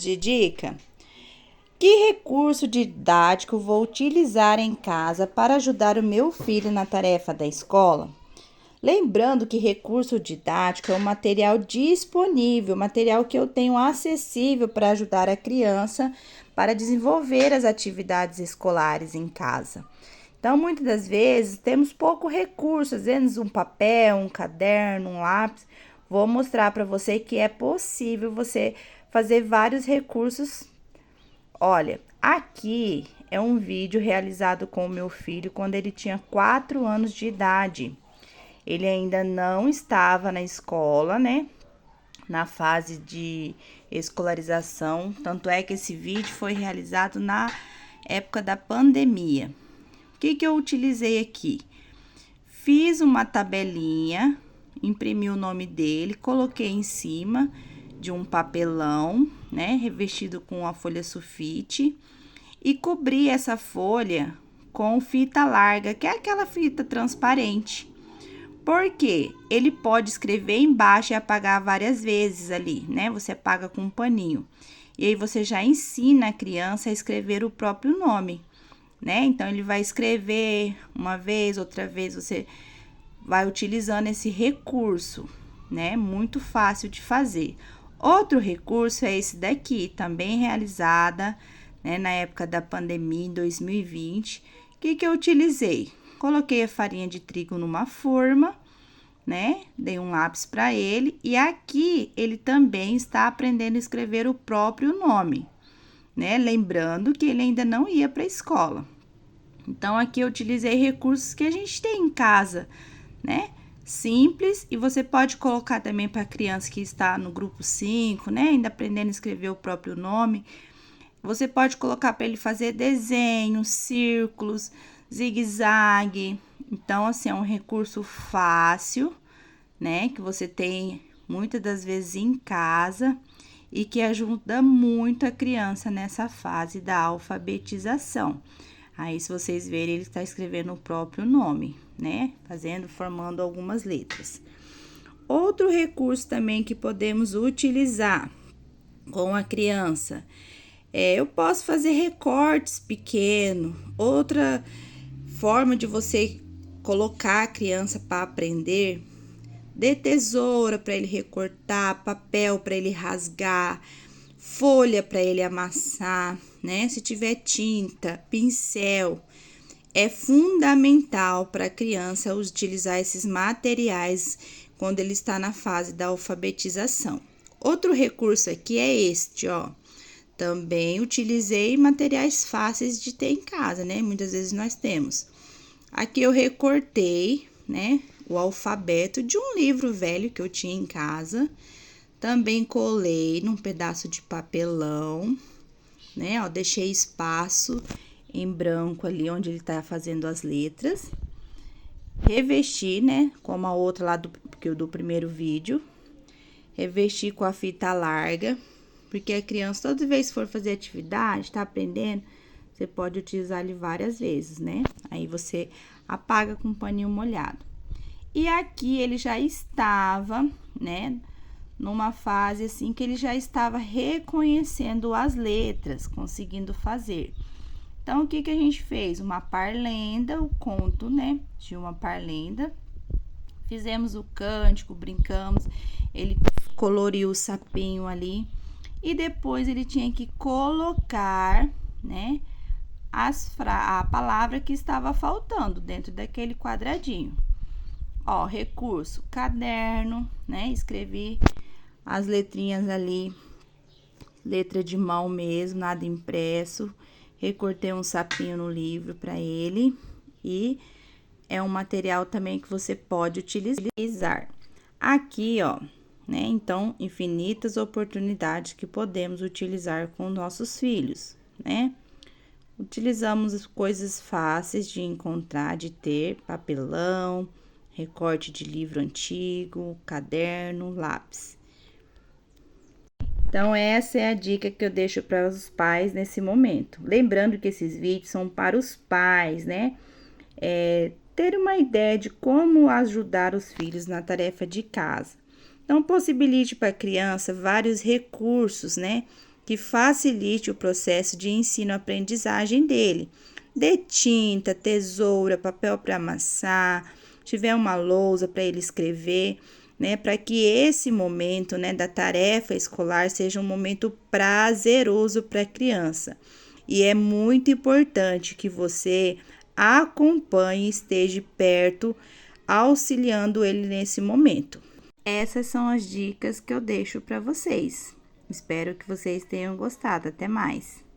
De dica: que recurso didático vou utilizar em casa para ajudar o meu filho na tarefa da escola? Lembrando que recurso didático é um material disponível, material que eu tenho acessível para ajudar a criança para desenvolver as atividades escolares em casa. Então, muitas das vezes, temos pouco recurso, às vezes um papel, um caderno, um lápis. Vou mostrar para você que é possível você fazer vários recursos. Olha, aqui é um vídeo realizado com o meu filho quando ele tinha 4 anos de idade. Ele ainda não estava na escola, né? Na fase de escolarização. Tanto é que esse vídeo foi realizado na época da pandemia. O que eu utilizei aqui? Fiz uma tabelinha, imprimi o nome dele, coloquei em cima de um papelão, né? Revestido com a folha sulfite. E cobri essa folha com fita larga, que é aquela fita transparente. Porque ele pode escrever embaixo e apagar várias vezes ali, né? Você apaga com um paninho. E aí você já ensina a criança a escrever o próprio nome, né? Então ele vai escrever uma vez, outra vez, você vai utilizando esse recurso, né? Muito fácil de fazer. Outro recurso é esse daqui, também realizada, né, na época da pandemia, em 2020. O que eu utilizei? Coloquei a farinha de trigo numa forma, né? Dei um lápis para ele e aqui ele também está aprendendo a escrever o próprio nome, né? Lembrando que ele ainda não ia para a escola. Então, aqui eu utilizei recursos que a gente tem em casa, né? Simples, e você pode colocar também para a criança que está no grupo 5, né? Ainda aprendendo a escrever o próprio nome. Você pode colocar para ele fazer desenhos, círculos, zigue-zague. Então, assim, é um recurso fácil, né? Que você tem muitas das vezes em casa e que ajuda muito a criança nessa fase da alfabetização. Aí, se vocês verem, ele está escrevendo o próprio nome, né? Formando algumas letras. Outro recurso também que podemos utilizar com a criança eu posso fazer recortes pequenos. Outra forma de você colocar a criança para aprender, dê tesoura para ele recortar, papel para ele rasgar, folha para ele amassar, né? Se tiver tinta, pincel, é fundamental para a criança utilizar esses materiais quando ele está na fase da alfabetização. Outro recurso aqui é este, ó. Também utilizei materiais fáceis de ter em casa, né? Muitas vezes nós temos. Aqui eu recortei, né, o alfabeto de um livro velho que eu tinha em casa. Também colei num pedaço de papelão, né? Ó, deixei espaço em branco ali onde ele tá fazendo as letras. Revesti, né, como a outra lá do primeiro vídeo. Revesti com a fita larga. Porque a criança, toda vez que for fazer atividade, tá aprendendo, você pode utilizar ele várias vezes, né? Aí você apaga com um paninho molhado. E aqui ele já estava, né, numa fase assim que ele já estava reconhecendo as letras, conseguindo fazer. Então, o que a gente fez? Uma parlenda, o conto, né, de uma parlenda. Fizemos o cântico, brincamos, ele coloriu o sapinho ali. E depois ele tinha que colocar, né, a palavra que estava faltando dentro daquele quadradinho. Ó, recurso, caderno, né, escrevi as letrinhas ali, letra de mão mesmo, nada impresso. Recortei um sapinho no livro para ele e é um material também que você pode utilizar. Aqui, ó, né? Então, infinitas oportunidades que podemos utilizar com nossos filhos, né? Utilizamos coisas fáceis de encontrar, de ter, papelão, recorte de livro antigo, caderno, lápis. Então, essa é a dica que eu deixo para os pais nesse momento. Lembrando que esses vídeos são para os pais, né? Ter uma ideia de como ajudar os filhos na tarefa de casa. Então, possibilite para a criança vários recursos, né? que facilite o processo de ensino-aprendizagem dele. Dê tinta, tesoura, papel para amassar, tiver uma lousa para ele escrever, né, para que esse momento, né, da tarefa escolar seja um momento prazeroso para a criança. E é muito importante que você acompanhe, esteja perto, auxiliando ele nesse momento. Essas são as dicas que eu deixo para vocês. Espero que vocês tenham gostado. Até mais!